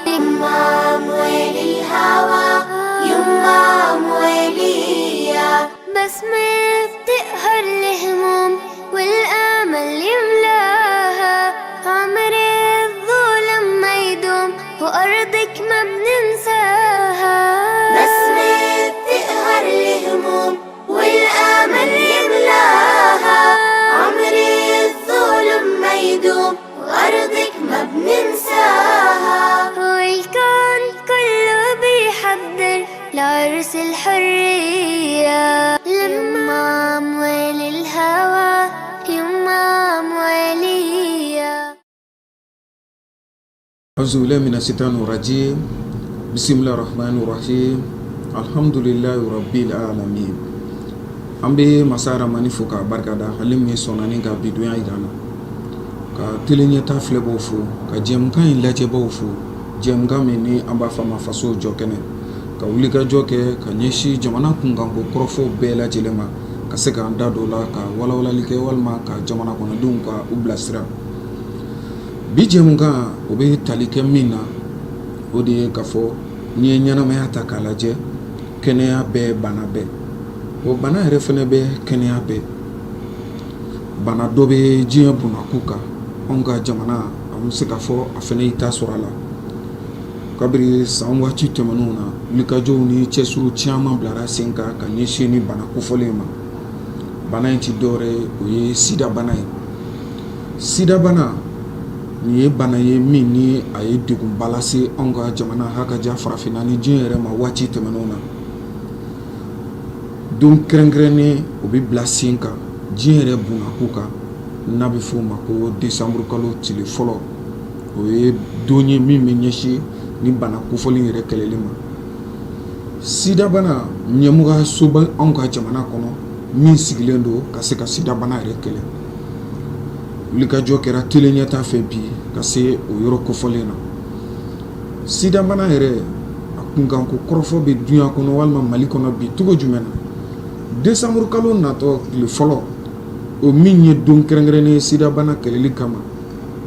يمام ويلي الهوى يمام ويليا بسمة تقهر الهموم والآمل يملاها عمر الظلم ما يدوم وأرضك ما بننساها بسمة تقهر الهموم والآمل يملاها عمر الظلم ما يدوم وأرضك ما بننساها والكون كله بيحضر لعرس الحرية يمام ويلي الهوى يمام ويليا أعوذ بالله من الشيطان الرجيم بسم الله الرحمن الرحيم الحمد لله رب العالمين ambe masara manifu ka barkada halimi sonani ga biduya idana ka tilinye ta flebo fu ka jem kan ilaje bo fu jem ga meni amba fama faso jokene ka ulika joke ka nyeshi jamana kungan ko krofo bela jelema ka se ka anda dola ka wala like walma ka jamana kono dum ka ublasra bi jem ga obe talike mina odi ka fo ni nyana me ata kalaje kene ya be bana be o bana yɛrɛ fɛnɛ bɛ kɛnɛya bɛ bana dɔ bɛ diɲɛ bunako kan anw ka jamana an bɛ se ka fɔ a fɛnɛ y'i ta sɔrɔ a la kabiri san waati tɛmɛnenw na wulikajɔw ni cɛsuru caman bilara sen kan ka ɲɛsin ni bana kofɔlen ma bana in ti dɔwɛrɛ ye o ye sida bana ye sida bana nin ye bana ye min ni a ye degunba lase anw ka jamana hakaja farafinna ni diɲɛ yɛrɛ ma waati tɛmɛnenw na don kɛrɛnkɛrɛnnen o bɛ bila sen kan diɲɛ yɛrɛ bunako kan n'a bɛ f'o ma ko desanburu kalo tile fɔlɔ o ye don ye min bɛ ɲɛsin ni bana kofɔlen yɛrɛ kɛlɛli ma sida bana ɲɛmɔgɔyasoba anw ka jamana kɔnɔ min sigilen don ka se ka sida bana yɛrɛ kɛlɛ wulikajɔ kɛra tele ɲɛta fɛ bi ka se o yɔrɔ kofɔlen na sida bana yɛrɛ a kunkanko kɔrɔfɔ bɛ duɲa kɔnɔ walima mali kɔnɔ bi cogo jumɛn na desanburu kalo natɔ tile fɔlɔ o min ye don kɛrɛnkɛrɛnnen sida bana kɛlɛli kama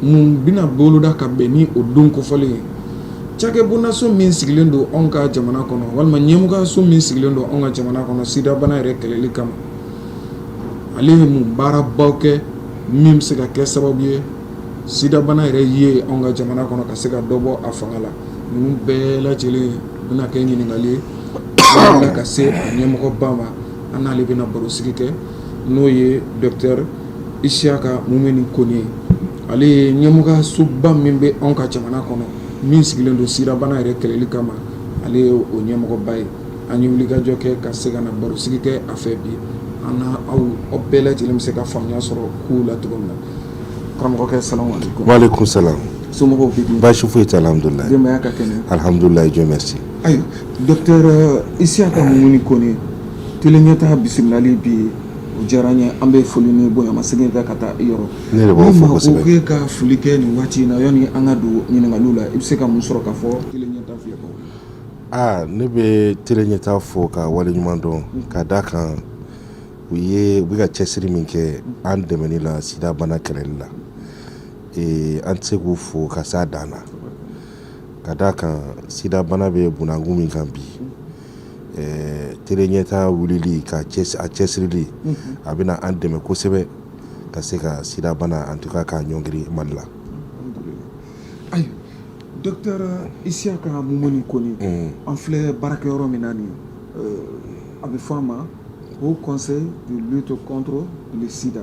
mun bɛna boloda ka bɛn ni o don kofɔlen ye cakɛbondaso min sigilen don anw ka jamana kɔnɔ walima ɲɛmɔgɔyaso min sigilen don anw ka jamana kɔnɔ sida bana yɛrɛ kɛlɛli kama ale ye mun baarabaw kɛ min bɛ se ka kɛ sababu ye sida bana yɛrɛ ye anw ka jamana kɔnɔ ka se ka dɔ bɔ a fanga la ninnu bɛɛ lajɛlen bɛna kɛ ɲininkali ye walima ka se a ɲɛmɔgɔba ma an n'ale bɛna baro sigi kɛ n'o ye Dr Isiaka Mumeni Kone ale ye ɲɛmɔgɔyasoba min bɛ anw ka jamana kɔnɔ min sigilen don sida bana yɛrɛ kɛlɛli kama ale ye o ɲɛmɔgɔba ye an ye wulikajɔ kɛ ka se ka na baro sigi kɛ a fɛ bi an na aw bɛɛ lajɛlen bɛ se ka faamuya sɔrɔ kow la cogo min na karamɔgɔkɛ salamu aleykum. Waaleykum salam. somɔgɔw bɛ di. Baasi foyi tɛ alhamdulilayi. denbaya ka kɛnɛ. Alhamdulilayi Dieu merci. ayiwa Dr Isiaka Mumeni Kone tele ɲɛta bisimilali bi o diyara n ye an bɛ foli ni bonyamasegin kɛ ka taa i yɔrɔ. Ne de b'aw fɔ kosɛbɛ. ko e ka foli kɛ nin waati in na yanni an ka don ɲininkaliw la i bɛ se ka mun sɔrɔ ka fɔ tele ɲɛta filɛbagaw. ne bɛ tele ɲɛta fo ka waleɲuman dɔn ka d'a kan u bɛ ka cɛsiri min kɛ an dɛmɛni la sida bana kɛlɛli la an tɛ se k'u fo ka s'a dan na ka d'a kan sida bana bɛ bunakun min kan bi tele ɲɛta wulili a cɛsirili a bɛna an dɛmɛ kosɛbɛ ka se ka sida bana en tout cas k'a ɲɔngiri Mali la. ayiwa Dr Isiaka Mumeni Kone an filɛ baarakɛyɔrɔ min na nin a bɛ fɔ a ma Haut Conseil de lutte contre le sida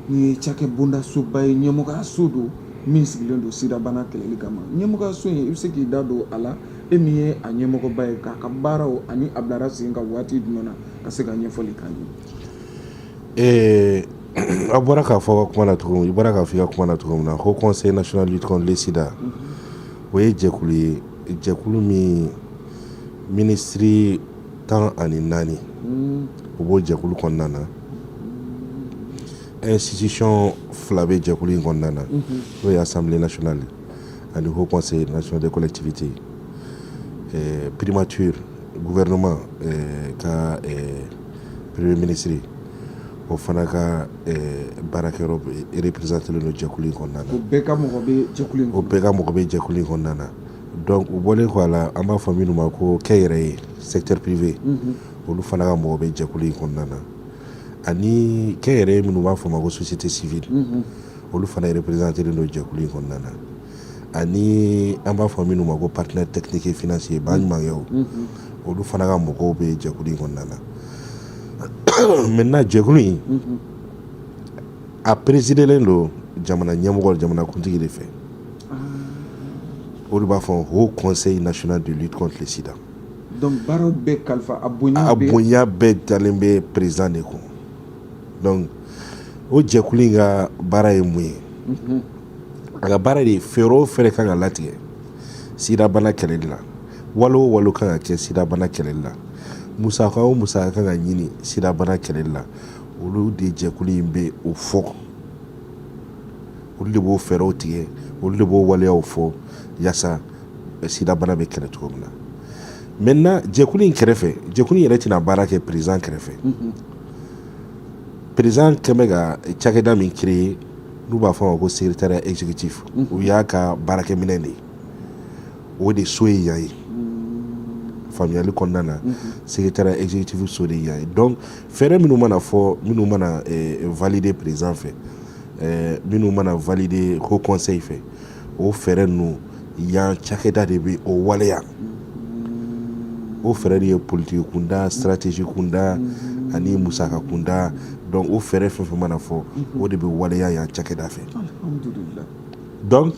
ni ye cakɛbondasoba ye ɲɛmɔgɔyaso don min sigilen don sida bana kɛlɛli kama ɲɛmɔgɔyaso in i bɛ se k'i da don a la e min ye a ɲɛmɔgɔba ye k'a ka baaraw ani a bilara sen ka waati jumɛn na ka se ka ɲɛfɔli k'an ye. A bɔra k'a fɔ ka kuma na cogo min i bɔra k'a fɔ i ka kuma na cogo min na Haut Conseil national de lutte contre le sida o ye jɛkulu ye jɛkulu min minisiri 14 o b'o jɛkulu kɔnɔna na institution 2 bɛ jɛkulu in kɔnɔna na n'o ye Assemblée nationale ani Haut Conseil national des collectivités primature gouvernement ka premier ministre o fana ka baarakɛyɔrɔ représenté le jɛkulu in kɔnɔna na o bɛɛ ka mɔgɔ bɛ jɛkulu in kɔnɔna na donc u bɔlen kɔ a la an b'a fɔ minnu ma ko kɛnyɛrɛ ye secteur privé olu fana ka mɔgɔ bɛ jɛkulu in kɔnɔna na ani kɛnyɛrɛ ye minnu b'a fɔ ma ko société civile olu fana représenteren don jɛkulu in kɔnɔna na ani an b'a fɔ minnu ma ko partenaire technique et financier baɲumankɛw olu fana ka mɔgɔw bɛ jɛkulu in kɔnɔna na maintenant jɛkulu in a présidelen don jamana ɲɛmɔgɔ jamanakuntigi de fɛ olu b'a fɔ Haut Conseil national de lutte contre le sida donc baaraw bɛɛ kalifa a bonya bɛɛ dalen bɛ président de kun donc o jɛkulu in ka baara ye mun ye a ka baara de fɛɛrɛ o fɛɛrɛ kan ka latigɛ sida bana kɛlɛli la walo o walo kan ka kɛ sida bana kɛlɛli la musaka o musaka kan ka ɲini sida bana kɛlɛli la olu de jɛkulu in bɛ o fɔ olu de b'o fɛɛrɛw tigɛ olu de b'o waleyaw fɔ yaasa sida bana bɛ kɛlɛ cogo min na maintenant jɛkulu in kɛrɛfɛ jɛkulu in yɛrɛ tɛna baara kɛ président kɛrɛfɛ président kɛn bɛ ka cakɛda min créer n'u b'a fɔ a ma ko secrétariat exécutif o y'a ka baarakɛminɛ de ye o de so ye yan ye faamuyali kɔnɔna na secrétariat exécutif so de ye yan ye donc fɛɛrɛ minnu mana fɔ minnu mana valider président fɛ minnu mana valider Haut Conseil fɛ o fɛɛrɛ ninnu yan cakɛda de bɛ o waleya o fɛɛrɛ de ye politique kunda stratégie kunda ani musaka kunda donc o fɛɛrɛ fɛn fɛn mana fɔ o de bɛ waleya yan cakɛda fɛ donc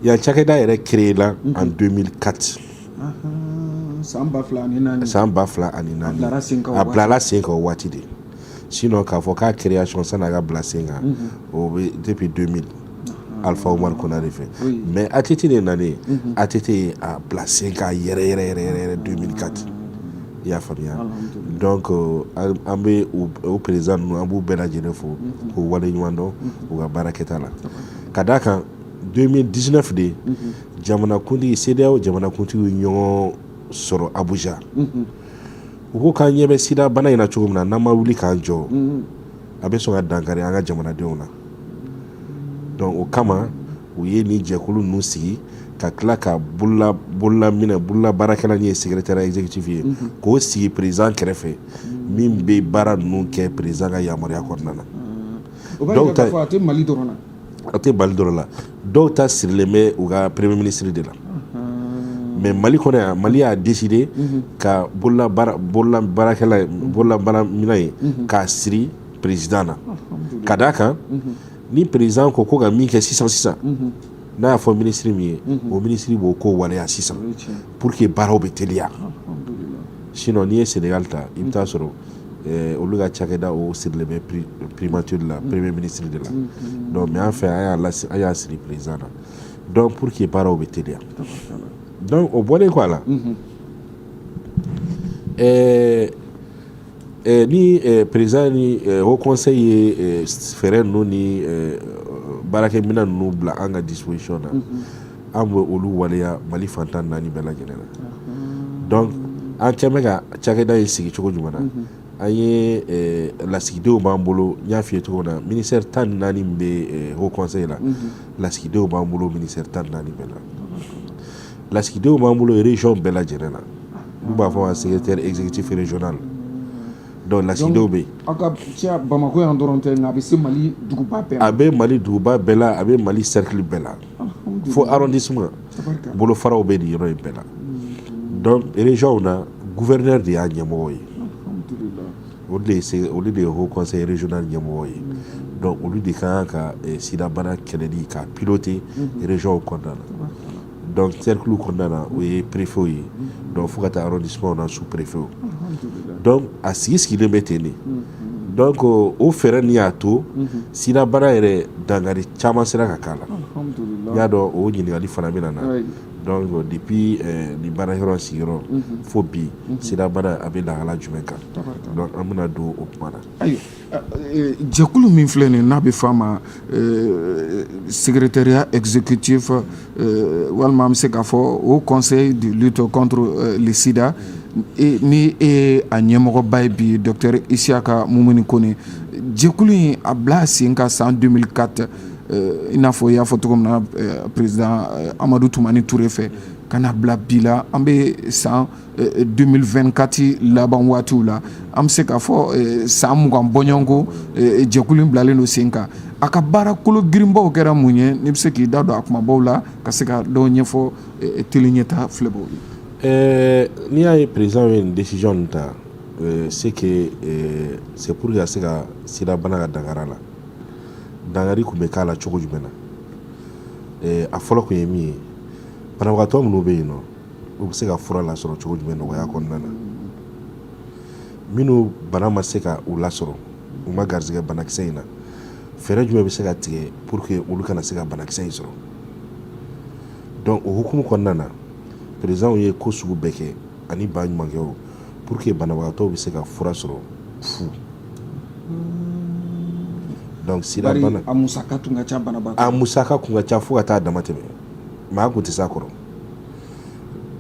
yan cakɛda yɛrɛ créé la en 2004 san 2004 a bilala sen kan o waati de sinon k'a fɔ k'a création san'a ka bila sen kan o bɛ depuis 2000 Alpha Omar Konare fɛ mais ATT de nalen ATT ye a bila sen kan yɛrɛ 2004 i y'a faamuya donc an bɛ o président ninnu an b'u bɛɛ lajɛlen fo k'u waleɲuman dɔn u ka baarakɛta la ka d'a kan 2019 de jamanakuntigi CEDEAO jamanakuntigiw ye ɲɔgɔn sɔrɔ Abuja u ko k'an ɲɛ bɛ sida bana in na cogo min na n'an ma wuli k'an jɔ a bɛ sɔn ka dankari an ka jamanadenw na donc o kama u ye nin jɛkulu ninnu sigi ka tila ka bolola baarakɛla min ye secrétariat exécutif ye k'o sigi président kɛrɛfɛ min bɛ baara ninnu kɛ président ka yamaruya kɔnɔna na o b'a yira k'a fɔ a tɛ Mali dɔrɔn na a tɛ Mali dɔrɔn la dɔw ta sirilen bɛ u ka premier ministre de la mais Mali kɔnɔ yan Mali y'a décidé ka bolola baarakɛla ye k'a siri président na ka d'a kan ni président ko ko ka min kɛ sisan n'a y'a fɔ ministre min ye o ministre b'o ko waleya sisan pour que baaraw bɛ teliya sinon n'i ye Sénégal ta i bɛ taa sɔrɔ olu ka cakɛda o sirilen bɛ primature de la premier ministre de la donc mais an fɛ an y'a siri président na donc pour que baaraw bɛ teliya donc o bɔlen kɔ a la ni président ni Haut Conseil ye fɛɛrɛ ninnu ni baarakɛminɛn ninnu bila an ka disposition na an bɛ olu waleya Mali fantan 4 bɛɛ lajɛlen na donc an kɛn bɛ ka cakɛda in sigi cogo jumɛn na an ye lasigidenw b'an bolo n y'a f'i ye cogo min na ministère 14 min bɛ Haut Conseil la lasigidenw b'an bolo ministère 14 bɛɛ la lasigidenw b'an bolo région bɛɛ lajɛlen na n'u b'a fɔ ma secrétaire exécutif régional donc lasigidenw bɛ yen aw ka ca Bamako yan dɔrɔn tɛ nka a bɛ se Mali duguba bɛɛ la a bɛ Mali duguba bɛɛ la a bɛ Mali cercle bɛɛ la fo arrondissement bolofaraw bɛ nin yɔrɔ in bɛɛ la donc région na gouverneur de y'a ɲɛmɔgɔ ye olu de ye Haut Conseil régional ɲɛmɔgɔ ye donc olu de kan ka sida bana kɛlɛli ka piloter région kɔnɔna na donc cercle kɔnɔna na o ye préfet ye donc fo ka taa arrondissement na sous préfet donc a sigilen bɛ ten de donc o fɛɛrɛ nin y'a to sida bana yɛrɛ dankari caman sera ka k'a la n y'a dɔn o ɲininkali fana bɛ na na donc depuis nin baarakɛyɔrɔ sigiyɔrɔ fo bi sida bana a bɛ lahala jumɛn kan donc an bɛna don o kuma na. ayiwa jɛkulu min filɛ nin n'a bɛ f'a ma secrétariat exécutif walima an bɛ se k'a fɔ Haut Conseil de lutte contre le sida ni e a ɲɛmɔgɔba ye bi docteur Isiaka Mumuni Kone jɛkulu in a bila sen kan san 2004 i n'a fɔ i y'a fɔ cogo min na président Amadou Toumani Touré fɛ ka na bila bi la an bɛ san 2024 laban waatiw la an bɛ se k'a fɔ san 20 bɔɲɔgɔnko jɛkulu in bilalen don sen kan a ka baara kolo girinbaw kɛra mun ye n'i bɛ se k'i da don a kumabaw la ka se ka dɔw ɲɛfɔ teli ɲɛta filɛbaw ye. N'i y'a ye président ye nin décision nin ta c'est que c'est pour que ka se ka sida bana ka dankari la dankari tun bɛ k'a la cogo jumɛn na a fɔlɔ tun ye min ye banabagatɔ minnu bɛ yen nɔ u bɛ se ka fura lasɔrɔ cogo jumɛn nɔgɔya kɔnɔna na minnu bana ma se ka u lasɔrɔ u ma garizɛgɛ banakisɛ in na fɛɛrɛ jumɛn bɛ se ka tigɛ pour que olu kana se ka banakisɛ in sɔrɔ donc o hukumu kɔnɔna na président ye ko sugu bɛɛ kɛ ani ba ɲuman kɛ o pour que banabagatɔw bɛ se ka fura sɔrɔ fu donc sida bana a musaka tun ka ca banabagatɔ a musaka kun ka ca fo ka taa dama tɛmɛ maa kun tɛ s'a kɔrɔ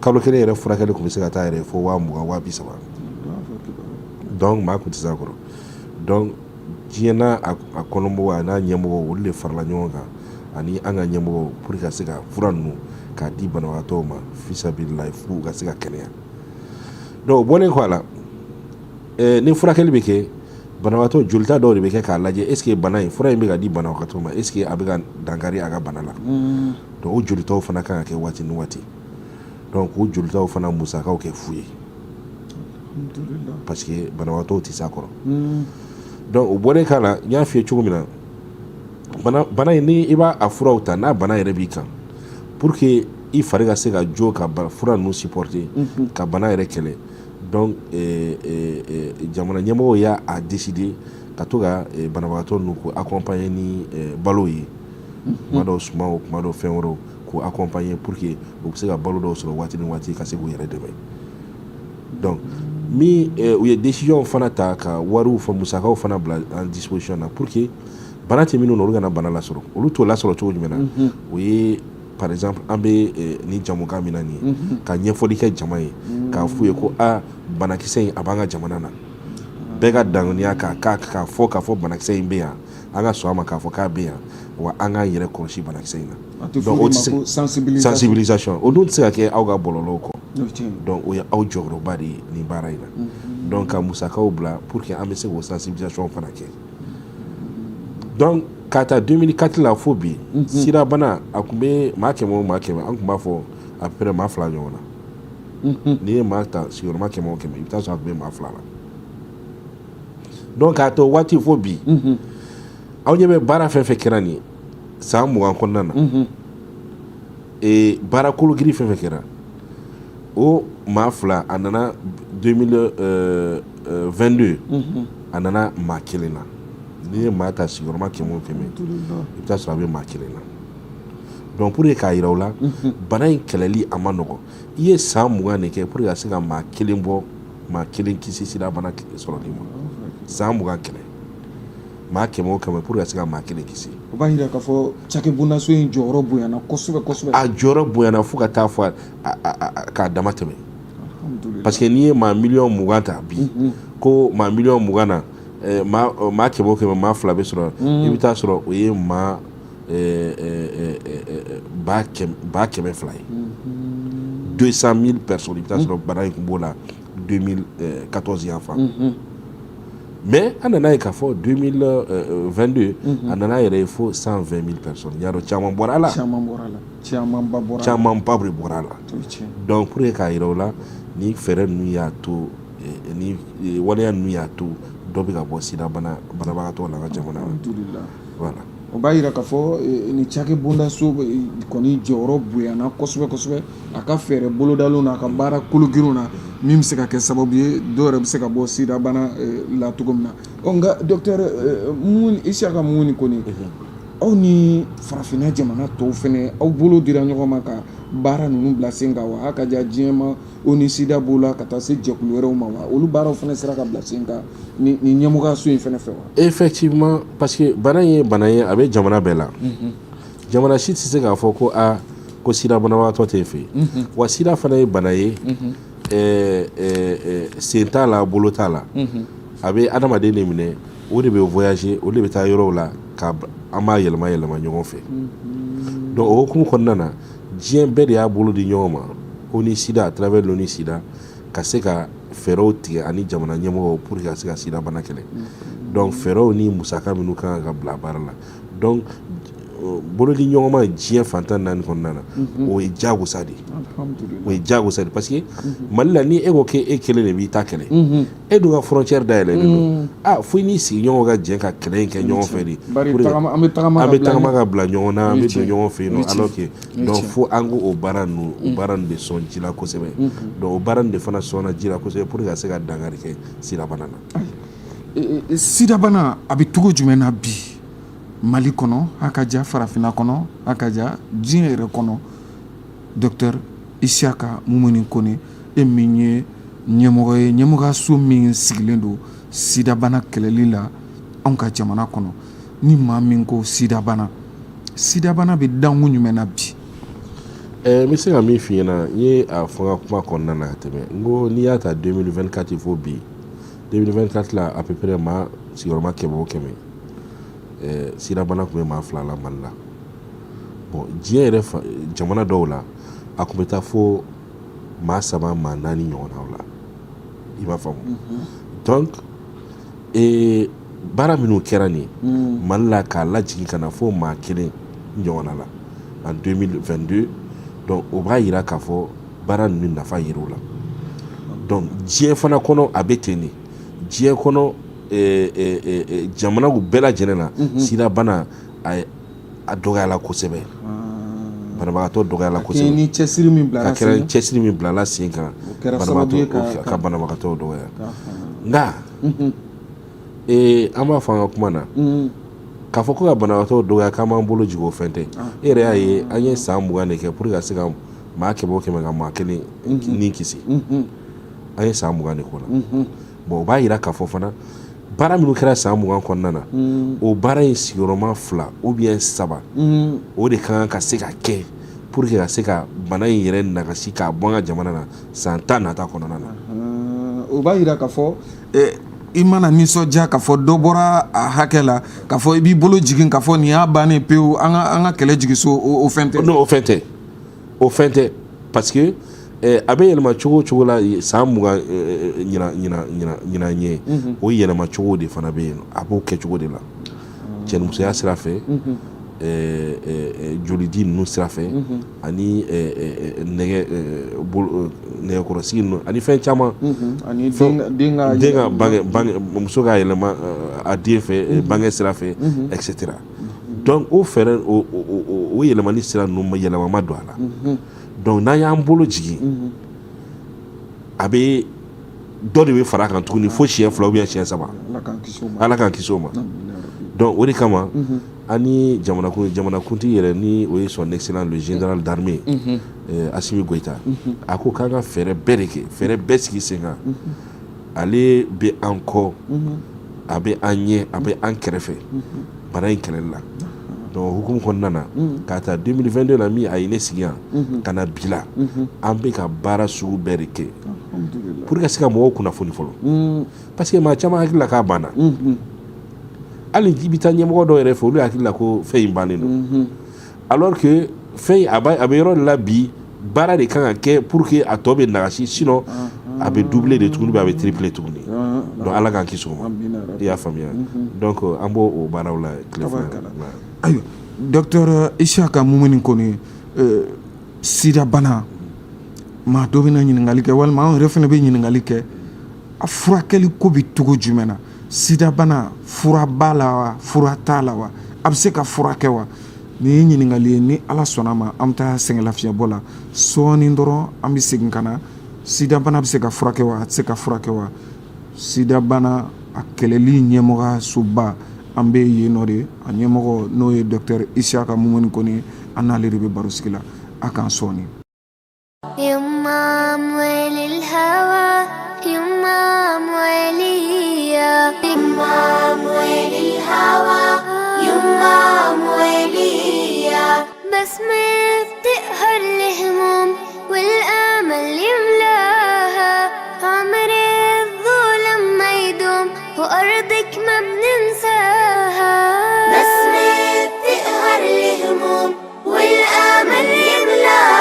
kalo kelen yɛrɛ furakɛli kun bɛ se ka taa yɛrɛ fo 20,000 30,000 donc maa kun tɛ s'a kɔrɔ donc diɲɛ n'a a kɔnɔmɔgɔw a n'a ɲɛmɔgɔw olu de farala ɲɔgɔn kan ani an ka ɲɛmɔgɔw pour que ka se ka fura ninnu k'a di banabagatɔw ma fisabililayi f'u ka se ka kɛnɛya donc bɔlen kɔ a la ni furakɛli bɛ kɛ banabagatɔ jolita dɔw de bɛ kɛ k'a lajɛ est ce que bana in fura in bɛ ka di banabagatɔ ma est ce que a bɛ ka dankari a ka bana la donc o jolitaw fana kan ka kɛ waati ni waati donc o jolitaw fana musakaw kɛ fu ye parce que banabagatɔw tɛ s'a kɔrɔ donc o bɔlen k'a la n y'a f'i ye cogo min na bana in ni i b'a furaw ta n'a bana yɛrɛ b'i kan pour que i fari ka se ka jo ka fura ninnu supporter ka bana yɛrɛ kɛlɛ donc jamana ɲɛmɔgɔw y'a décider ka to ka banabagatɔ ninnu ko accompagner ni balo ye kuma dɔw sumaw kuma dɔw fɛn wɛrɛw k'u accompagner pour que u bɛ se ka balo dɔw sɔrɔ waati ni waati ka se k'u yɛrɛ dɛmɛ donc min u ye décision fana ta ka wariw fɔ musakaw fana bila en disposition na pour que bana tɛ minnu na olu kana bana lasɔrɔ olu t'o lasɔrɔ cogo jumɛn na o ye par exemple an bɛ ni jamukan min na nin ye ka ɲɛfɔli kɛ jama ye k'a f'u ye ko banakisɛ in a b'an ka jamana na bɛɛ ka danganiya k'a fɔ banakisɛ in bɛ yan an ka sɔn a ma k'a fɔ k'a bɛ yan wa an k'an yɛrɛ kɔlɔsi banakisɛ in na donc o tɛ se sensibilisation o dun tɛ se ka kɛ aw ka bɔlɔlɔw kɔ donc o ye aw jɔyɔrɔba de ye nin baara in na donc ka musakaw bila pour que an bɛ se k'o sensibilisation fana kɛ donc k'a ta 2004 la fo bi sida bana a tun bɛ maa kɛmɛ o maa kɛmɛ an tun b'a fɔ à peu près maa 2 ɲɔgɔn na n'i ye maa ta sigiyɔrɔma 100 o 100 i bɛ taa sɔrɔ a tun bɛ maa 2 la donc k'a to waati fo bi aw ɲɛ bɛ baara fɛn fɛn kɛra nin ye san 20 kɔnɔna na baara kologiri fɛn fɛn kɛra o maa 2 a nana 2022 a nana maa 1 na n'i ye maa ta sigiyɔrɔma 100 o 100 i bɛ taa sɔrɔ a bɛ maa 1 na donc pour que k'a yira u la bana in kɛlɛli a ma nɔgɔ i ye san 20 de kɛ pour que ka se ka maa 1 bɔ maa 1 kisi sida bana sɔrɔli ma san 20 kɛlɛ maa 100 o 100 pour que ka se ka maa 1 kisi o b'a jira k'a fɔ cakɛbondaso in jɔyɔrɔ bonyana kosɛbɛ kosɛbɛ a jɔyɔrɔ bonyana fo ka taa fɔ k'a dama tɛmɛ parce que n'i ye maa 20,000,000 ta bi ko maa 20,000,000 na maa 100 o 100 maa 2 bɛ sɔrɔ i bɛ taa sɔrɔ o ye maa 100,000 ye 200,000 personnes i bɛ taa sɔrɔ bana in tun b'o la 2014 yan fan mais an nana ye k'a fɔ 2022 a nana yɛrɛ ye fo 120,000 personnes y'a dɔn caman bɔra a la camanba de bɔra a la donc pour que k'a yira u la ni fɛɛrɛ ninnu y'a to ni waleya ninnu y'a to dɔ bɛ ka bɔ sida banabagatɔ la an ka jamana na voilà o b'a jira k'a fɔ ni cakɛbondaso kɔni jɔyɔrɔ bonyana kosɛbɛ kosɛbɛ a ka fɛɛrɛ bolodalenw na a ka baara kologirinw na min bɛ se ka kɛ sababu ye dɔw yɛrɛ bɛ se ka bɔ sida bana la cogo min na nka docteur Isiyaka Mumuni kɔni aw ni farafinna jamana tɔw fɛnɛ aw bolo dira ɲɔgɔn ma ka baara ninnu bila sen kan wa a ka diya diɲɛ ma o ni sida b'o la ka taa se jɛkulu wɛrɛw ma wa olu baaraw fɛnɛ sera ka bila sen kan ni ɲɛmɔgɔyaso in fɛnɛ fɛ wa effectivement parce que bana ye bana ye a bɛ jamana bɛɛ la jamana si tɛ se k'a fɔ ko ko sida banabagatɔ tɛ fɛ wa sida fana ye bana ye sen t'a la bolo t'a la a bɛ adamaden de minɛ o de bɛ voyager o de bɛ taa yɔrɔw la ka an b'a yɛlɛma ɲɔgɔn fɛ donc o hukumu kɔnɔna na diɲɛ bɛɛ de y'a bolo di ɲɔgɔn ma ONU SIDA à travers l'ONU SIDA ka se ka fɛɛrɛw tigɛ ani jamana ɲɛmɔgɔw pour que ka se ka sida bana kɛlɛ donc fɛɛrɛw ni musaka minnu kan ka bila baara la donc bolodi ɲɔgɔn ma diɲɛ fantan naani kɔnɔna na o ye jagosa de o ye jagosa de parce que Mali la ni e ko k'e kelen de b'i ta kɛlɛ e dun ka frontière dayɛlɛlen don fo i n'i sigiɲɔgɔnw ka jɛ ka kɛlɛ in kɛ ɲɔgɔn fɛ de an bɛ tagama ka bila ɲɔgɔn na an bɛ don ɲɔgɔn fɛ yen nɔ alors que donc fo an k'o baara ninnu de sɔn ji la kosɛbɛ donc o baara ninnu de fana sɔnna ji la kosɛbɛ pour que ka se ka dankari kɛ sida bana na sida bana a bɛ cogo jumɛn na bi Mali kɔnɔ a ka ja farafinna kɔnɔ a ka ja diɲɛ yɛrɛ kɔnɔ Dr Isiaka Mumuni Kone e min ye ɲɛmɔgɔ ye ɲɛmɔgɔso min sigilen don sida bana kɛlɛli la anw ka jamana kɔnɔ ni maa min ko sida bana bɛ dangun jumɛn na bi n bɛ se ka min f'i ɲɛna n ye a fɔ n ka kuma kɔnɔna na ka tɛmɛ n ko n'i y'a ta 2024 fo bi 2024 la à peu près maa sigiyɔrɔma 100 sida bana tun bɛ maa 2 la Mali la bon diɲɛ yɛrɛ jamana dɔw la a tun bɛ taa fo maa 3 maa 4 ɲɔgɔnnaw la i b'a faamu donc baara minnu kɛra nin Mali la k'a lajigin ka na fo maa 1 ɲɔgɔnna la en 2022 donc o b'a yira k'a fɔ baara ninnu nafa yer'o la donc diɲɛ fana kɔnɔ a bɛ ten de diɲɛ kɔnɔ jamanaw bɛɛ lajɛlen na sida bana a dɔgɔyala kosɛbɛ banabagatɔ dɔgɔyala kosɛbɛ ni cɛsiri min bilala ka kɛra cɛsiri min bilala sen kan ka banabagatɔ dɔgɔya nka an b'a fɔ an ka kuma na k'a fɔ ko ka banabagatɔ dɔgɔya k'an b'an bolo jigin o fɛn tɛ e yɛrɛ y'a ye an ye san 20 de kɛ pour que ka se ka maa 100 ka maa 1 ni kisi an ye san 20 de k'o la bon o b'a yira k'a fɔ fana baara minnu kɛra san 20 kɔnɔna na o baara in sigiyɔrɔma 2 ou bien 3 o de kan ka se ka kɛ pour que ka se ka bana in yɛrɛ nagasi k'a bɔ an ka jamana na san 10 nata kɔnɔna na o b'a yira k'a fɔ i mana nisɔndiya k'a fɔ dɔ bɔra a hakɛ la k'a fɔ i b'i bolo jigin k'a fɔ nin y'a bannen pewu an ka kɛlɛ jigi so o fɛn tɛ non o fɛn tɛ parce que a bɛ yɛlɛma cogo o cogo la san 20 ɲina ɲɛ o yɛlɛma cogo de fana bɛ yen a b'o kɛ cogo de la cɛnimusoya sira fɛ jolidi ninnu sira fɛ ani nɛgɛkɔrɔsigi ninnu ani fɛn caman ani den ka muso ka yɛlɛma a den fɛ bange sira fɛ etc donc o fɛɛrɛ o yɛlɛmani sira ninnu yɛlɛma ma don a la donc n'an y'an bolo jigin a bɛ dɔ de bɛ fara kan tuguni fo siɲɛ 2 ou bien siɲɛ 3 ala k'an kisi o ma donc o de kama ani jamanakuntigi yɛrɛ ni o ye son excellence le général d'armée Assimi Goïta a ko k'an ka fɛɛrɛ bɛɛ de kɛ fɛɛrɛ bɛɛ sigi sen kan ale bɛ an kɔ a bɛ an ɲɛ a bɛ an kɛrɛfɛ bana in kɛlɛli la donc hukumu kɔnɔna na k'a ta 2022 la min a ye ne sigi yan ka na bi la an bɛ ka baara sugu bɛɛ de kɛ pour que ka se ka mɔgɔw kunnafoni fɔlɔ parce que maa caman hakili la k'a banna hali i bɛ taa ɲɛmɔgɔ dɔw yɛrɛ fɛ olu hakili la ko fɛn in bannen don alors que fɛn in a bɛ yɔrɔ de la bi baara de kan ka kɛ pour que a tɔ bɛ nagasi sinon a bɛ doubler de tuguni a bɛ tripler tuguni donc ala k'an kisi o ma i y'a faamuya donc an b'o o baaraw la tile fila ayiwa Dr Isiaka Mumuni Kone sida bana maa dɔ bɛna ɲininkali kɛ walima anw yɛrɛ fana bɛ ɲininkali kɛ a furakɛli ko bɛ cogo jumɛn na sida bana fura b'a la wa fura t'a la wa a bɛ se ka furakɛ wa nin ye ɲininkali ye ni ala sɔnna ma an bɛ taa sɛgɛnlafiɲɛbɔ la sɔɔni dɔrɔn an bɛ segin ka na sida bana bɛ se ka furakɛ wa a tɛ se ka furakɛ wa sida bana a kɛlɛli ɲɛmɔgɔsoba an bɛ yen nɔ de a ɲɛmɔgɔ n'o ye Dr Isiaka Mumuni Kone an n'ale de bɛ baro sigi la a k'an sɔɔni بس ما بتقهر الهموم والآمل يملاها عمر الظلم ما يدوم وأرضك ما بننساها بس ما بتقهر الهموم والآمل يملاها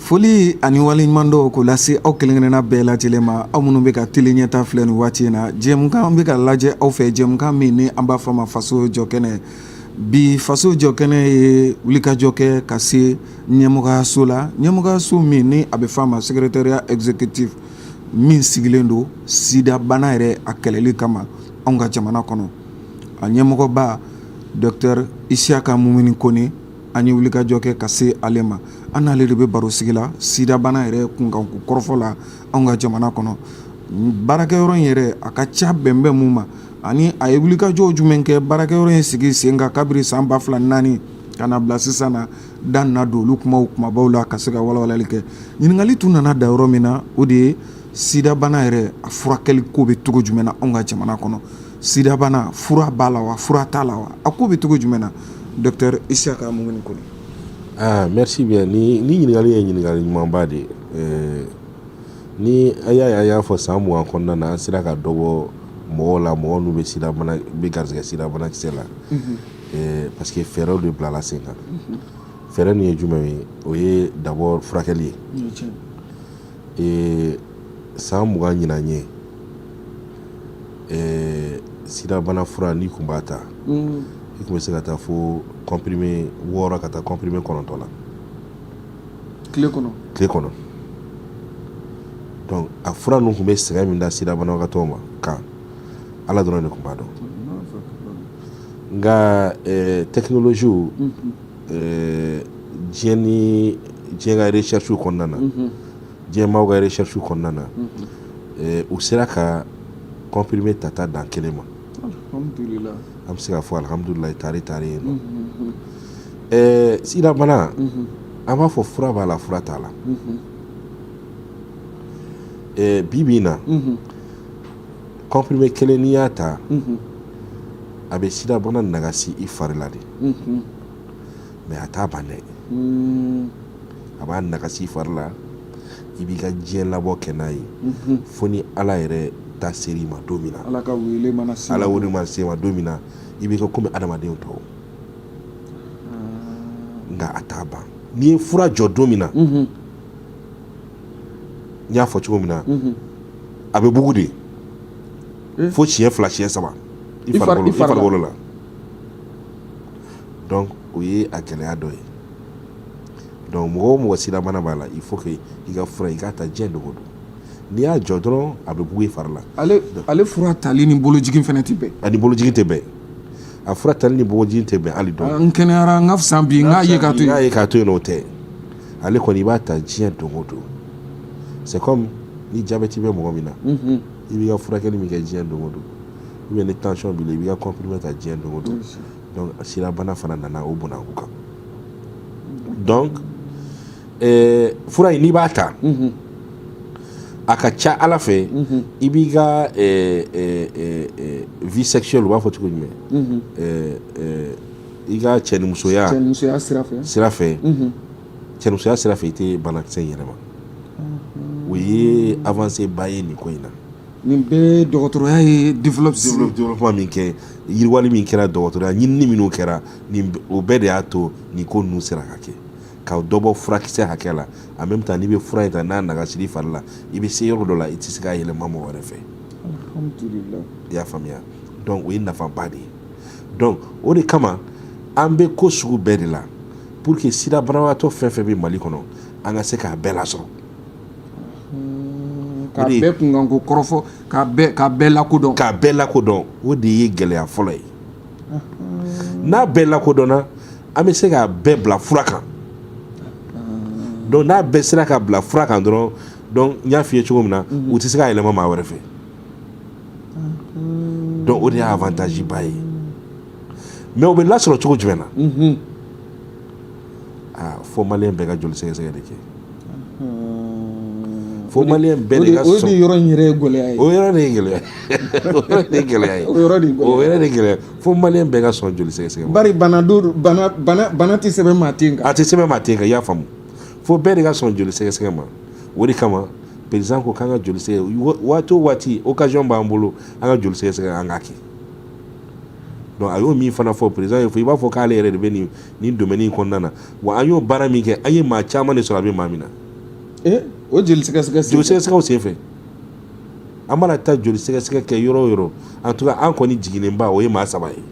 Foli ani waleɲuman dɔw ko lase aw kelen-kelenna bɛɛ lajɛlen ma aw minnu bɛ ka teli ɲɛta filɛ nin waati in na jɛmukan bɛ ka lajɛ aw fɛ jɛmukan min ni an b'a fɔ ma faso jɔkɛnɛ bi faso jɔkɛnɛ ye wulikajɔ kɛ ka se ɲɛmɔgɔyaso la ɲɛmɔgɔyaso min ni a bɛ fɔ a ma secrétariat exécutif min sigilen don sida bana yɛrɛ a kɛlɛli kama anw ka jamana kɔnɔ a ɲɛmɔgɔba Dr Isiaka Mumini Kone an ye wulikajɔ kɛ ka se ale ma an n'ale de bɛ baro sigi la sida bana yɛrɛ kunkanko kɔrɔfɔ la anw ka jamana kɔnɔ baarakɛyɔrɔ in yɛrɛ a ka ca bɛnbɛn mun ma ani a ye wulikajɔ jumɛn kɛ baarakɛyɔrɔ in sigi sen kan kabiri san 2004 ka na bila sisan na da na don olu kumabaw la ka se ka walawalali kɛ ɲininkali tun nana da yɔrɔ min na o de ye sida bana yɛrɛ a furakɛli ko bɛ cogo jumɛn na anw ka jamana kɔnɔ sida bana fura b'a la wa fura t'a la wa a ko bɛ cogo jumɛn na Dr Isiaka Mumini Kone. Merci bien. Ni ɲininkali ye ɲininkali ɲumanba de ni a y'a fɔ san 20 kɔnɔna na an sera ka dɔ bɔ mɔgɔw la mɔgɔ n'u bɛ garisɛgɛ sida banakisɛ la parce que fɛɛrɛw de bilala sen kan fɛɛrɛ nin ye jumɛn ye o ye d'abord furakɛli ye san 20 ɲinan ye sida bana fura n'i kun b'a ta i tun bɛ se ka taa fo comprimé 6 ka taa comprimé 9 la tile kɔnɔ donc a fura ninnu tun bɛ sɛgɛn min da sida banabagatɔw ma kan ala dɔrɔn de tun b'a dɔn nka technologie diɲɛ ka recherche kɔnɔna na diɲɛ maaw ka recherche kɔnɔna na u sera ka comprimé tata dan kelen ma alhamdulillah an bɛ se ka fɔ alhamdulillah tare yen nɔ sida bana an b'a fɔ fura b'a la fura t'a la bi in na comprimé kelen n'i y'a ta a bɛ sida bana nagasi i fari la de mais a t'a ban dɛ a b'a nagasi i fari la i b'i ka diɲɛ labɔ kɛ n'a ye fo ni ala yɛrɛ ta seri ma don min na ala ka wele mana se ala wele mana se ma don min na i b'i ka komi adamadenw tɔw nka a t'a ban n'i ye fura jɔ don min na n y'a fɔ cogo min na a bɛ bugu de fo siɲɛ 2 siɲɛ 3 i farikolo la donc o ye a gɛlɛya dɔ ye donc mɔgɔ o mɔgɔ sida bana b'a la il faut que i ka fura i k'a ta diɲɛ dogo don n'i y'a jɔ dɔrɔn a bɛ bugu i fari la ale fura tali ni bolojigin fɛnɛ tɛ bɛn ani bolojigin tɛ bɛn a fura tali ni bolojigin tɛ bɛn hali dɔn n kɛnɛyara n ka fisa bi n k'a ye k'a to yen n'o tɛ ale kɔni i b'a ta diɲɛ dogo don c'est comme ni diabète bɛ mɔgɔ min na i b'i ka furakɛli min kɛ diɲɛ dogo don ou bien ni tension b'i la i b'i ka comprimé ta diɲɛ dogo don donc sida bana fana nana o bonanko kan donc fura in n'i b'a ta a ka ca ala fɛ i b'i ka vie sexuelle u b'a fɔ cogo jumɛn i ka cɛnimusoya sira fɛ cɛnimusoya sira fɛ i tɛ banakisɛ in yɛlɛma o ye avancé ba ye nin ko in na nin bɛɛ dɔgɔtɔrɔya ye développement min kɛ yiriwali min kɛra dɔgɔtɔrɔya ɲinini minnu kɛra o bɛɛ de y'a to nin ko ninnu sera ka kɛ ka dɔ bɔ furakisɛ hakɛ la en même temps n'i bɛ fura in ta n'a nagasira i fari la i bɛ se yɔrɔ dɔ la i tɛ se k'a yɛlɛma mɔgɔ wɛrɛ fɛ alhamdulillah i y'a faamuya donc o ye nafaba de ye donc o de kama an bɛ ko sugu bɛɛ de la pour que sida banabagatɔ fɛn fɛn bɛ Mali kɔnɔ an ka se k'a bɛɛ lasɔrɔ k'a bɛɛ kunkanko kɔrɔfɔ k'a bɛɛ lakodɔn o de ye gɛlɛya fɔlɔ ye n'a bɛɛ lakodɔnna an bɛ se k'a bɛɛ bila fura kan donc n'a bɛɛ sera ka bila fura kan dɔrɔn donc n y'a f'i ye cogo min na u tɛ se k'a yɛlɛma maa wɛrɛ fɛ donc o de y'a avantage ba ye mais o bɛ lasɔrɔ cogo jumɛn na fo maliyɛn bɛɛ ka joli sɛgɛsɛgɛ de kɛ fo maliyɛn bɛɛ de ka sɔn o de yɔrɔ in yɛrɛ ye gɛlɛya ye o yɔrɔ de ye gɛlɛya fo maliyɛn bɛɛ ka sɔn joli sɛgɛsɛgɛ ma bari bana tɛ sɛbɛn maa ten kan a tɛ sɛbɛn maa ten kan i y'a faamu fo bɛɛ de ka sɔn joli sɛgɛsɛgɛ ma o de kama président ko k'an ka joli sɛgɛsɛgɛ waati o waati occasion b'an bolo an ka joli sɛgɛsɛgɛ an k'a kɛ donc a y'o min fana fɔ président ye fɔ i b'a fɔ k'ale yɛrɛ de bɛ nin domaine in kɔnɔna na wa an y'o baara min kɛ an ye maa caman de sɔrɔ a bɛ maa min na o joli sɛgɛsɛgɛ joli sɛgɛsɛgɛw senfɛ an mana taa joli sɛgɛsɛgɛ kɛ yɔrɔ o yɔrɔ en tout cas an kɔni jiginnenba o ye maa 3 ye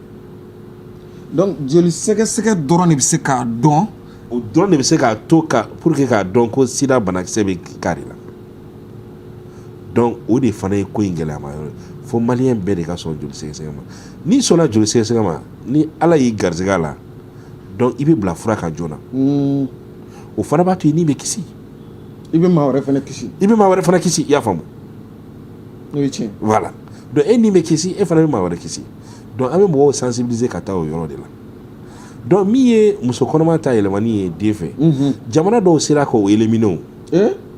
donc joli sɛgɛsɛgɛ dɔrɔn de bɛ se k'a dɔn o dɔrɔn de bɛ se k'a to pour que k'a dɔn ko sida banakisɛ bɛ kari la donc o de fana ye ko in gɛlɛyama yɔrɔ ye fo maliyɛn bɛɛ de ka sɔn joli sɛgɛsɛgɛ ma n'i sɔnna joli sɛgɛsɛgɛ ma ni ala y'i garizigɛ a la donc i bɛ bila fura kan joona o fana b'a to i ni bɛ kisi i bɛ maa wɛrɛ fana kisi i y'a faamu o ye tiɲɛ voilà donc e ni bɛ kisi e fana bɛ maa wɛrɛ kisi donc an bɛ mɔgɔw sensibiliser ka taa o yɔrɔ de la donc min ye muso kɔnɔma ta yɛlɛmani ye den fɛ jamana dɔw sera k'o éliminer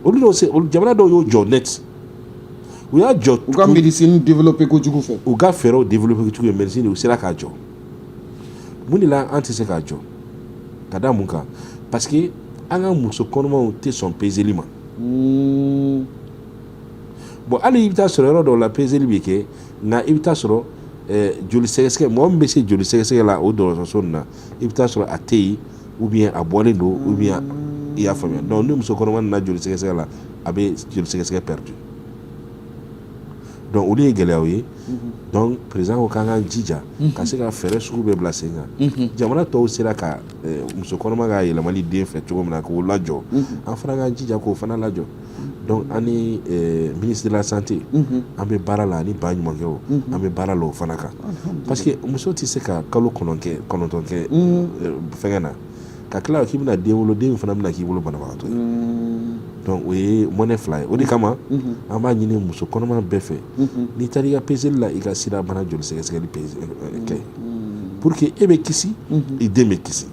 olu jamana dɔw y'o jɔ net u y'a jɔ u ka médecine développer kojugu fɛ u ka fɛɛrɛw développer kojugu ye médecine u sera k'a jɔ mun de la an tɛ se k'a jɔ ka da mun kan parce que an ka muso kɔnɔmaw tɛ sɔn peseli ma bon hali i bɛ taa sɔrɔ yɔrɔ dɔw la peseli bɛ kɛ nka i bɛ taa sɔrɔ joli sɛgɛsɛgɛ mɔgɔ min bɛ se joli sɛgɛsɛgɛ la o dɔgɔtɔrɔso nin na i bɛ taa sɔrɔ a tɛ yen ou bien a bɔlen don ou bien i y'a faamuya donc ni muso kɔnɔma nana joli sɛgɛsɛgɛ la a bɛ joli sɛgɛsɛgɛ perdu donc olu ye gɛlɛyaw ye donc président ko k'an k'an jija ka se ka fɛɛrɛ sugu bɛɛ bila sen kan jamana tɔw sera ka muso kɔnɔma ka yɛlɛmali den fɛ cogo min na k'o lajɔ an fana k'an jija k'o fana lajɔ donc an ni ministre de la santé an bɛ baara la ani ba ɲumankɛw an bɛ baara la o fana kan parce que muso tɛ se ka kalo 9 kɛ fɛngɛ na ka tila k'i bɛna den wolo den fana bɛna k'i bolo banabagatɔ ye donc o ye mɔnɛ 2 ye o de kama an b'a ɲini muso kɔnɔma bɛɛ fɛ n'i taara i ka peseli la i ka sida bana joli sɛgɛsɛgɛli kɛ pour que e bɛ kisi i den bɛ kisi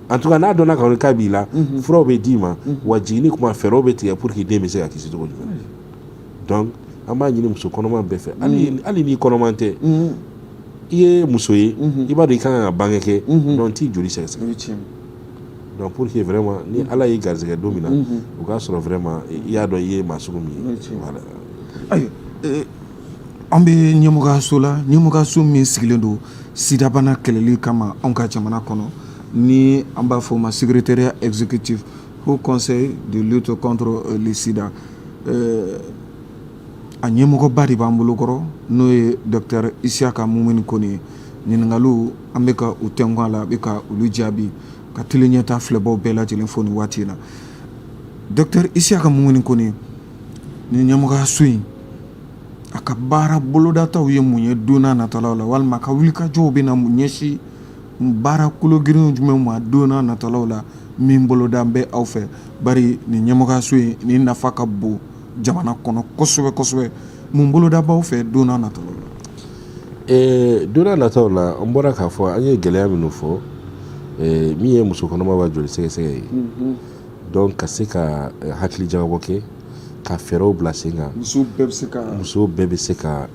en tout cas n'a dɔnna k'a b'i la furaw bɛ d'i ma wa jiginni kuma fɛɛrɛw bɛ tigɛ pour que den bɛ se ka kisi cogo jumɛn donc an b'a ɲini muso kɔnɔma bɛɛ fɛ hali n'i kɔnɔman tɛ i ye muso ye i b'a dɔn i kan ka bange kɛ donc t'i joli sɛgɛsɛgɛ donc pour que vraiment ni ala y'i garizɛgɛ don min na o k'a sɔrɔ vraiment i y'a dɔn i ye maa sugu min ye voilà ayiwa an bɛ ɲɛmɔgɔyaso la ɲɛmɔgɔyaso min sigilen don sidabana kɛlɛli kama anw ka jamana kɔnɔ ni an b'a fɔ o ma secrétariat exécutif haut conseil de lutte contre le sida a ɲɛmɔgɔba de b'an bolo kɔrɔ n'o ye docteur Isiaka Mumini Kone ye ɲininkaliw an bɛ ka u tɛnku a la a bɛ ka olu jaabi ka tile ɲɛta filɛbaw bɛɛ lajɛlen fo nin waati in na docteur Isiaka Mumini Kone ni ɲɛmɔgɔyaso in a ka baara bolodataw ye mun ye don n'a natalaw la walima a ka wulikajɔw bɛ na mun ɲɛsin baara kologirinw jumɛn ma don n'a natalaw la min boloda bɛ aw fɛ bari ni ɲɛmɔgɔyaso in ni nafa ka bon jamana kɔnɔ kosɛbɛ kosɛbɛ mun boloda b'aw fɛ don n'a natalaw la don n'a nataw la an bɔra k'a fɔ an ye gɛlɛya minnu fɔ min ye muso kɔnɔma ka joli sɛgɛsɛgɛ ye donc ka se ka hakili jagabɔ kɛ ka fɛɛrɛw bila sen kan musow bɛɛ bɛ se ka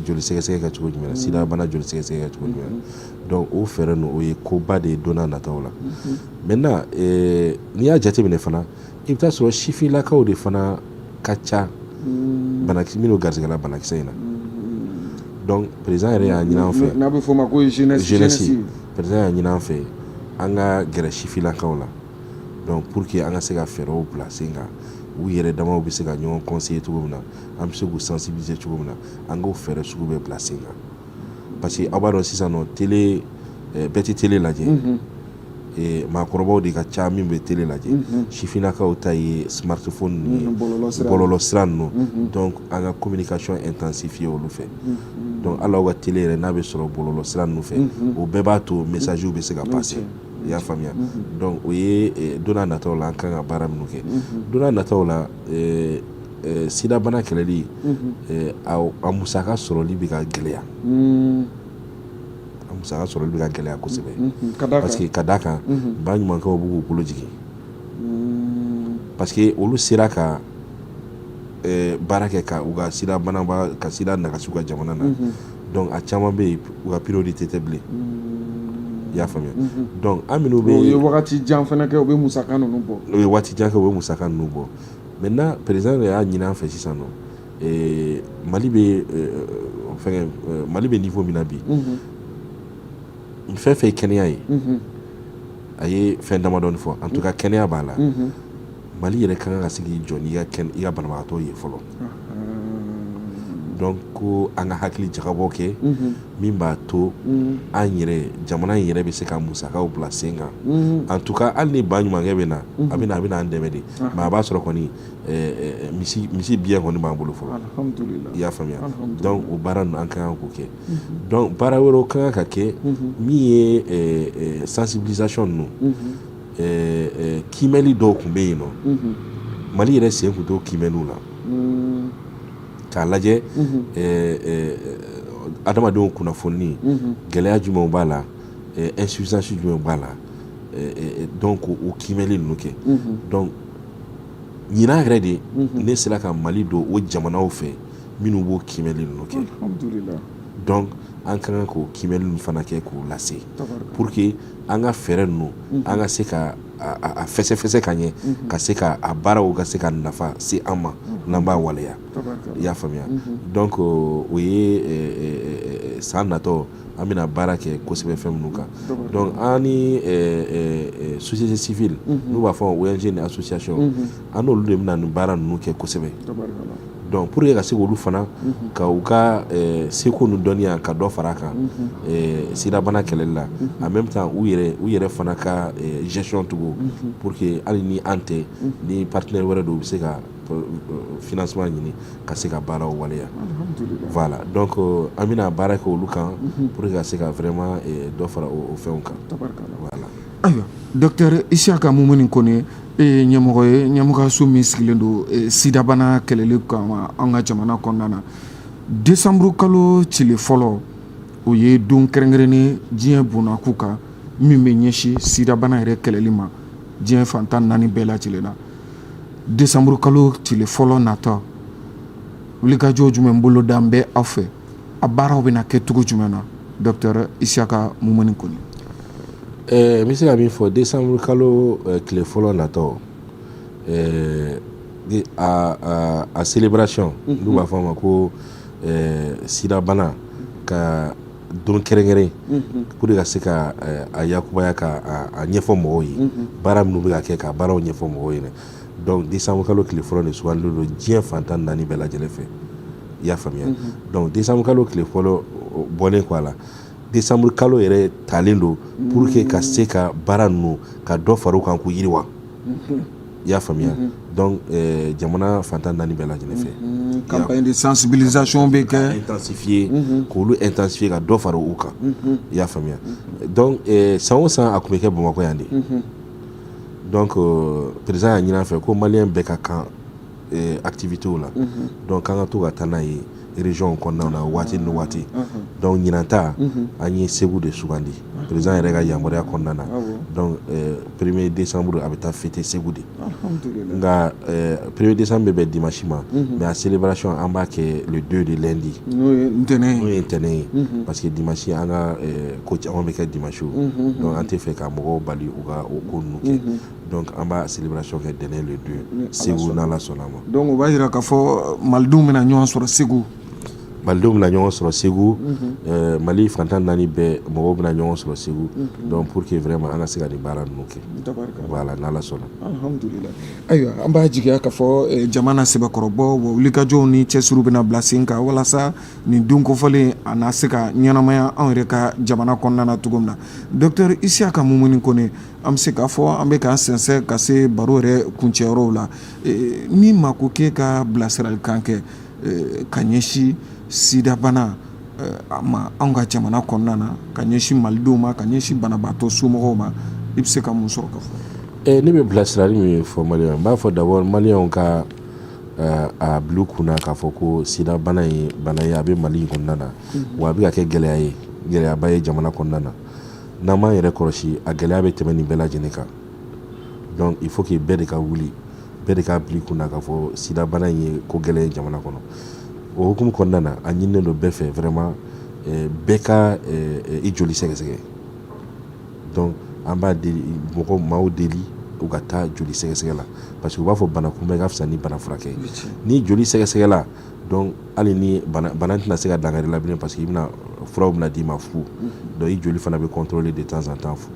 joli sɛgɛsɛgɛ kɛ cogo jumɛn sida bana joli sɛgɛsɛgɛ kɛ cogo jumɛn donc o fɛɛrɛ ninnu o ye koba de ye don n'a nataw la maintenant n'i y'a jateminɛ fana i bɛ taa sɔrɔ sifinlakaw de fana ka ca minnu garizɛgɛla banakisɛ in na donc président yɛrɛ y'a ɲini an fɛ n'a bɛ fɔ o ma ko jeunesse président y'a ɲini an fɛ an ka gɛrɛ sifinlakaw la donc pour que an ka se ka fɛɛrɛw bila sen kan u yɛrɛ damaw bɛ se ka ɲɔgɔn conseiller cogo min na an bɛ se k'u sensibiliser cogo min na an k'o fɛɛrɛ sugu bɛɛ bila sen kan parce que aw b'a dɔn sisan nɔ télé bɛɛ tɛ télé lajɛ maakɔrɔbaw de ka ca min bɛ télé lajɛ sifinnakaw ta ye smartphone ni bɔlɔlɔsira ninnu donc an ka communication intensifier olu fɛ donc hali aw ka télé yɛrɛ n'a bɛ sɔrɔ bɔlɔlɔsira ninnu fɛ o bɛɛ b'a to messages bɛ se ka passer i y'a faamuya donc o ye don n'a nataw la an kan ka baara minnu kɛ don n'a nataw la sida bana kɛlɛli a musaka sɔrɔli bɛ ka gɛlɛya a musaka sɔrɔli bɛ ka gɛlɛya kosɛbɛ parce que ka d'a kan ba ɲumankɛw b'u k'u bolo jigin parce que olu sera ka baara kɛ ka u ka sida bana ka sida nagasi u ka jamana na donc a caman bɛ yen u ka priorité tɛ bilen i y'a faamuya donc an minnu bɛ o ye wagati jan fana kɛ u bɛ musaka ninnu bɔ o ye waati jan kɛ u bɛ musaka ninnu bɔ maintenant président de y'a ɲini an fɛ sisan nɔ Mali bɛ niveau min na bi fɛn fɛn ye kɛnɛya ye a ye fɛn damadɔni fɔ en tout cas kɛnɛya b'a la Mali yɛrɛ kan ka se k'i jɔ n'i ka banabagatɔ ye fɔlɔ. Donc ko an ka hakili jagabɔ kɛ min b'a to an yɛrɛ jamana in yɛrɛ bɛ se ka musakaw bila sen kan. En tout cas hali ni ba ɲumankɛ bɛ na a bɛ an dɛmɛ de mais a b'a sɔrɔ kɔni misi biɲɛ kɔni b'an bolo fɔlɔ. I y'a faamuya. Donc o baara ninnu an ka kan k'o kɛ. Donc baara wɛrɛw ka kan ka kɛ min ye sensibilisation ninnu. Kimɛli dɔw tun bɛ yen nɔ Mali yɛrɛ sen kun t'o kimɛliw la k'a lajɛ adamadenw kunnafoni gɛlɛya jumɛnw b'a la insuffisance jumɛnw b'a la donc o kimɛli ninnu kɛ donc ɲinan yɛrɛ de ne sera ka Mali don o jamanaw fɛ minnu b'o kimɛli ninnu kɛ donc an ka kan k'o kimɛli ninnu fana kɛ k'o lase pour que an ka fɛɛrɛ ninnu an ka se ka a fɛsɛfɛsɛ ka ɲɛ ka se ka a baaraw ka se ka nafa se an ma n'an b'a waleya. I y'a faamuya. Donc o ye san natɔ an bɛna baara kɛ kosɛbɛ fɛn minnu kan. Donc an ni société civile n'u b'a fɔ ONG ni association an n'olu de bɛna nin baara ninnu kɛ kosɛbɛ. Donc pour que ka se k'olu fana ka u ka seko ni dɔnniya ka dɔ fara a kan sidabana kɛlɛli la en même temps u yɛrɛ fana ka gestion tugu pour que hali ni an tɛ ni partenaire wɛrɛ dɔw bɛ se ka financement ɲini ka se ka baaraw waleya. Voilà donc an bɛna baara kɛ olu kan pour que ka se ka vraiment dɔ fara o fɛnw kan. Voilà. Ayiwa Docteur Isiaka Mumuni Kone ɲɛmɔgɔ ye ɲɛmɔgɔso min sigilen don sidabana kɛlɛli kama an ka jamana kɔnɔna na. Décembre kalo tile fɔlɔ o ye don kɛrɛnkɛrɛnnen diɲɛ bunnaku kan min bɛ ɲɛsin sidabana yɛrɛ kɛlɛli ma diɲɛ fantan 4 bɛɛ lajɛlen na. Décembre kalo tile fɔlɔ natɔ wulikajɔ jumɛn bolo da bɛ aw fɛ a baaraw bɛna kɛ cogo jumɛn na Docteur Isiaka Mumuni Kone. N bɛ se ka min fɔ décembre kalo tile fɔlɔ natɔ a célébration n'u b'a fɔ a ma ko sidabana ka don kɛrɛnkɛrɛn pour que ka se ka a yakubaya ka a ɲɛfɔ mɔgɔw ye baara minnu bɛ ka kɛ ka baaraw ɲɛfɔ mɔgɔw ye donc décembre kalo tile fɔlɔ de sugandilen don diɲɛ fantan 4 bɛɛ lajɛlen fɛ. I y'a faamuya. Donc décembre kalo tile fɔlɔ bɔlen kɔ a la décembre kalo yɛrɛ talen don pour que ka se ka baara ninnu ka dɔ fara u kan k'u yiriwa. I y'a faamuya. Donc jamana fantan 4 bɛɛ lajɛlen fɛ. Campagne de sensibilisation bɛ kɛ intensifier k'olu intensifier ka dɔ fara u kan. I y'a faamuya. Donc san o san a tun bɛ kɛ Bamakɔ yan de. Donc président y'a ɲin'a fɛ ko maliyɛn bɛɛ ka kan activités la donc k'an ka to ka taa n'a ye région kɔnɔnaw na waati ni waati. Donc ɲinan ta an ye Segu de sugandi président yɛrɛ ka yamaruya kɔnɔna na. Donc 1er décembre a bɛ taa fêter Segu de. Nka 1er décembre bɛ bɛn dimanche ma mais a célébration an b'a kɛ le 2 de lundi. N'o ye ntɛnɛn ye parce que dimanche an ka ko caman bɛ kɛ dimanche donc an tɛ fɛ ka mɔgɔw bali u ka o ko ninnu kɛ. Donc an b'a célébration kɛ ntɛnɛn le 2 Segu n'Ala sɔnna ma. Donc o b'a jira k'a fɔ malidenw bɛna ɲɔgɔn sɔrɔ Segu. Malidenw bɛna ɲɔgɔn sɔrɔ Segu Mali fantan 4 bɛɛ mɔgɔw bɛna ɲɔgɔn sɔrɔ Segu donc pour que vraiment an ka se ka nin baara ninnu kɛ. Voilà n'Ala sɔnna. Alhamdulillah. Ayiwa an b'a jigiya k'a fɔ jamana sɛbɛkɔrɔbɔ wa wulikajɔw ni cɛsiriw bɛna bila sen kan walasa nin don kofɔlen a na se ka ɲɛnamaya anw yɛrɛ ka jamana kɔnɔna na cogo min na. Docteur Isiaka Mumuni Kone an bɛ se k'a fɔ an bɛ k'an sɛnsɛn ka se baro yɛrɛ kuncɛyɔrɔw la min ma ko k'e ka bilasiralikan kɛ ka ɲɛsin sidabana ma anw ka jamana kɔnɔna na ka ɲɛsin malidenw ma ka ɲɛsin banabaatɔ somɔgɔw ma i bɛ se ka mun sɔrɔ ka fɔ. Ne bɛ bilasirali min fɔ maliyɛnw n b'a fɔ d'abord maliyɛnw ka a bila u kunna k'a fɔ ko sidabana ye bana ye a bɛ Mali in kɔnɔna na wa a bɛ ka kɛ gɛlɛyaba ye jamana kɔnɔna na n'an m'an yɛrɛ kɔlɔsi a gɛlɛya bɛ tɛmɛ nin bɛɛ lajɛlen kan donc il faut que bɛɛ de ka wuli bɛɛ de k'a bila i kunna k'a fɔ sidabana in ye ko gɛlɛn ye jamana kɔnɔ. O hukumu kɔnɔna na a ɲininen don bɛɛ fɛ vraiment bɛɛ ka i joli sɛgɛsɛgɛ donc an b'a deli maaw deli u ka taa joli sɛgɛsɛgɛ la parce que u b'a fɔ bana kunbɛn ka fisa ni bana furakɛ ni joli sɛgɛsɛgɛ la donc hali ni bana tɛna se ka dankari la bilen parce que furaw bɛna d'i ma fu donc i joli fana bɛ contrôler de temps en temps fu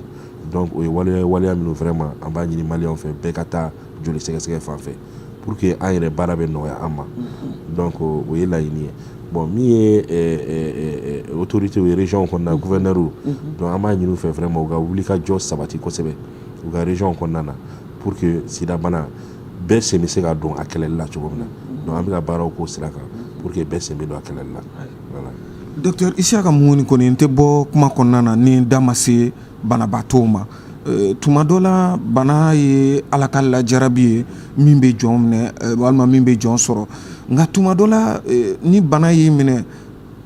donc o ye waleya minnu vraiment an b'a ɲini maliyɛnw fɛ bɛɛ ka taa joli sɛgɛsɛgɛ fan fɛ pour que an yɛrɛ baara bɛ nɔgɔya an ma donc o ye laɲini ye bon min ye autorité o ye région kɔnɔna gouverneur donc an b'a ɲini u fɛ vraiment u ka wuli ka jɔ sabati kosɛbɛ u ka région kɔnɔna na pour que sida bana bɛɛ sen bɛ se ka don a kɛlɛli la cogo min na donc an bɛ ka baaraw k'o sira kan pour que bɛɛ sen bɛ don a kɛlɛli la voilà. Docteur Isiaka Mumuni kɔni n tɛ bɔ kuma kɔnɔna na ni da ma se banabaatɔw ma tuma dɔ la bana ye ala ka lajarabi ye min bɛ jɔn minɛ walima min bɛ jɔn sɔrɔ nka tuma dɔ la ni bana y'i minɛ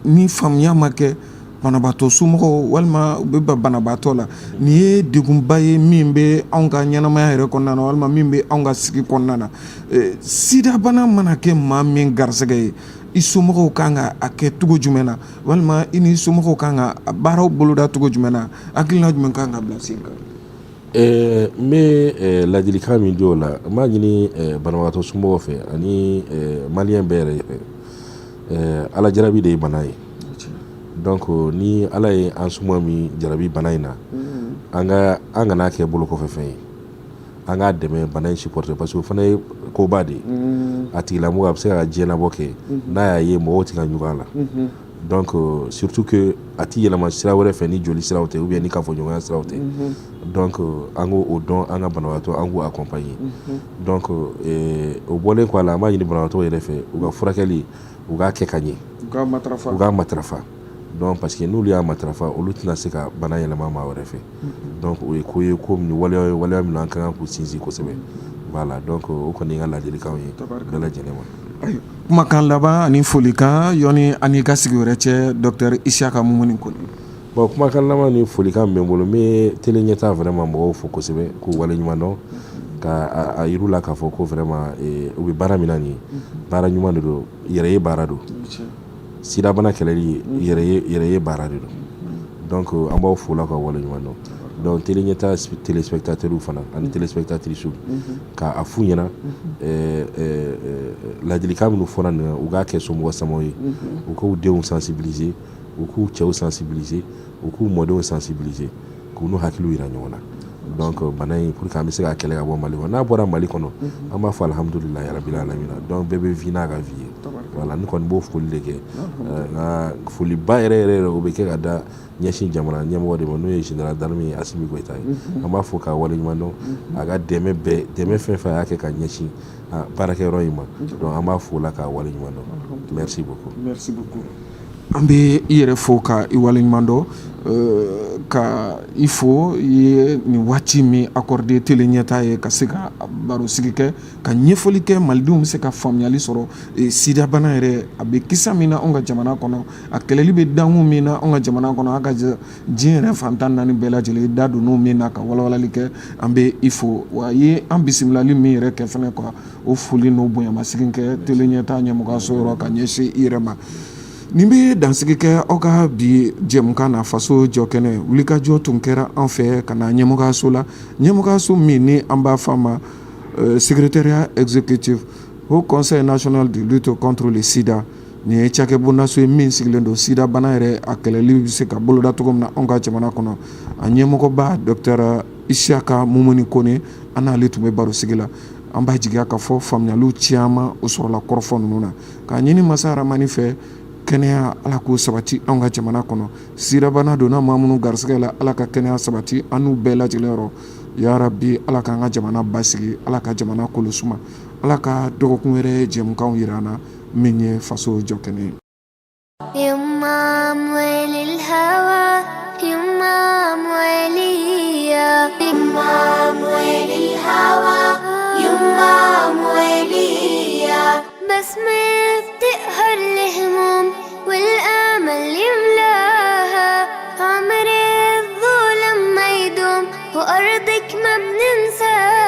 ni faamuya ma kɛ banabaatɔ somɔgɔw walima u bɛ banabaatɔ la nin ye degunba ye min bɛ anw ka ɲɛnamaya yɛrɛ kɔnɔna na walima min bɛ anw ka sigi kɔnɔna na sida bana mana kɛ maa min garisɛgɛ ye i somɔgɔw kan ka a kɛ cogo jumɛn na walima i ni somɔgɔw kan ka baaraw boloda cogo jumɛn na hakilina jumɛn kan ka bila sen kan. n bɛ ladilikan min di o la n b'a ɲini banabagatɔ somɔgɔw fɛ ani maliyɛn bɛɛ yɛrɛ fɛ ala jarabi de ye bana ye donc ni ala ye an somɔgɔ min jarabi bana in na an kana kɛ bolo kɔfɛ fɛn ye an k'a dɛmɛ bana in supporter parce que o fana ye koba de ye a tigilamɔgɔ a bɛ se ka diɲɛnabɔ kɛ n'a y'a ye mɔgɔw tɛ ka ɲugun a la donc surtout que a ti yɛlɛma sira wɛrɛ fɛ ni joli siraw tɛ ou bien ni kafoɲɔgɔnya siraw tɛ donc an k'o dɔn an ka banabagatɔ an k'u accompagner donc o bɔlen kɔ a la an b'a ɲini banabagatɔw yɛrɛ fɛ u ka furakɛli u k'a kɛ ka ɲɛ u k'a matarafa donc parce que n'olu y'a matarafa olu tɛna se ka bana yɛlɛma maa wɛrɛ fɛ donc o ye ko ye ko min waleya min an ka kan k'u sinsin kosɛbɛ voilà donc o kɔni ye n ka ladilikanw ye bɛɛ lajɛlen ma. Kumakan laban ani folikan yɔni ani ka sigi wɛrɛ cɛ Docteur Isiaka Mumuni kɔni. Bon kumakan laban ni folikan bɛ n bolo n bɛ télé ɲɛtaa vraiment mɔgɔw fo kosɛbɛ k'u waleɲuman dɔn ka a yir'u la k'a fɔ ko vraiment u bɛ baara min na nin ye baara ɲuman de don yɛrɛ ye baara don sida bana kɛlɛli yɛrɛ ye baara de don donc an b'aw fo la ka waleɲuman dɔn donc télé ɲɛtaa téléspectateurs fana ani téléspectatrices k'a f'u ɲɛna ladilikan minnu fɔra nin u k'a kɛ somɔgɔ samaw ye u k'u denw sensibiliser u k'u cɛw sensibiliser u k'u mɔdenw sensibiliser k'u n'u hakiliw yira ɲɔgɔn na donc bana in pour que an bɛ se ka kɛlɛ ka bɔ Mali kɔnɔ n'a bɔra Mali kɔnɔ an b'a fɔ alhamdulilahi rabbil alamina donc bɛɛ bɛ vie n'a ka vie ye voilà ne kɔni b'o foli de kɛ nka foliba yɛrɛ o bɛ kɛ ka da ɲɛsin jamana ɲɛmɔgɔ de ma n'o ye général d'armée Asimi Goïta ye an b'a fɔ k'a waleɲuman dɔn a ka dɛmɛ fɛn fɛn a y'a kɛ ka ɲɛsin baarakɛyɔrɔ in ma donc an b'a fo la k'a waleɲuman dɔn merci beaucoup. Merci beaucoup. An bɛ i yɛrɛ fo ka i waleɲuman dɔn ka i fo i ye nin waati min accordé télé ɲɛtaa ye ka se ka baro sigi kɛ ka ɲɛfɔli kɛ malidenw bɛ se ka faamuyali sɔrɔ sida bana yɛrɛ a bɛ kisa min na anw ka jamana kɔnɔ a kɛlɛli bɛ dankun min na anw ka jamana kɔnɔ an ka diɲɛ yɛrɛ fantan naani bɛɛ lajɛlen da donn'o min na ka walawalali kɛ an bɛ i fo wa a ye an bisimilali min yɛrɛ kɛ fɛnɛ ka o foli n'o bonyamasegin kɛ télé ɲɛtaa ɲɛmɔgɔyaso yɔrɔ ka ɲɛsin i yɛrɛ ma. Nin bɛ dansigi kɛ aw ka bi jɛmukan na faso jɔkɛnɛ wulikajɔ tun kɛra an fɛ ka na ɲɛmɔgɔyaso la ɲɛmɔgɔyaso min ni an b'a fɔ a ma secrétariat exécutif au conseil national de lutte contre le sida nin ye cakɛbondaso ye min sigilen don sida bana yɛrɛ a kɛlɛli bɛ se ka boloda cogo min na anw ka jamana kɔnɔ a ɲɛmɔgɔba Docteur Isiaka Mumuni Kone an n'ale tun bɛ baro sigi la an b'a jigiya ka fɔ faamuyaliw caman o sɔrɔla kɔrɔfɔ ninnu na k'a ɲini masa Aramani fɛ kɛnɛya ala k'o sabati anw ka jamana kɔnɔ sida bana donna maa minnu garisɛgɛ la ala ka kɛnɛya sabati an n'u bɛɛ lajɛlen yɔrɔ ya rabbi ala k'an ka jamana basigi ala ka jamana kolo suma ala ka dɔgɔkun wɛrɛ jɛmukanw yira an na min ye faso jɔkɛnɛ ye. بس ما بتقهر الهموم والآمل يملاها عمر الظلم ما يدوم وأرضك ما بننساها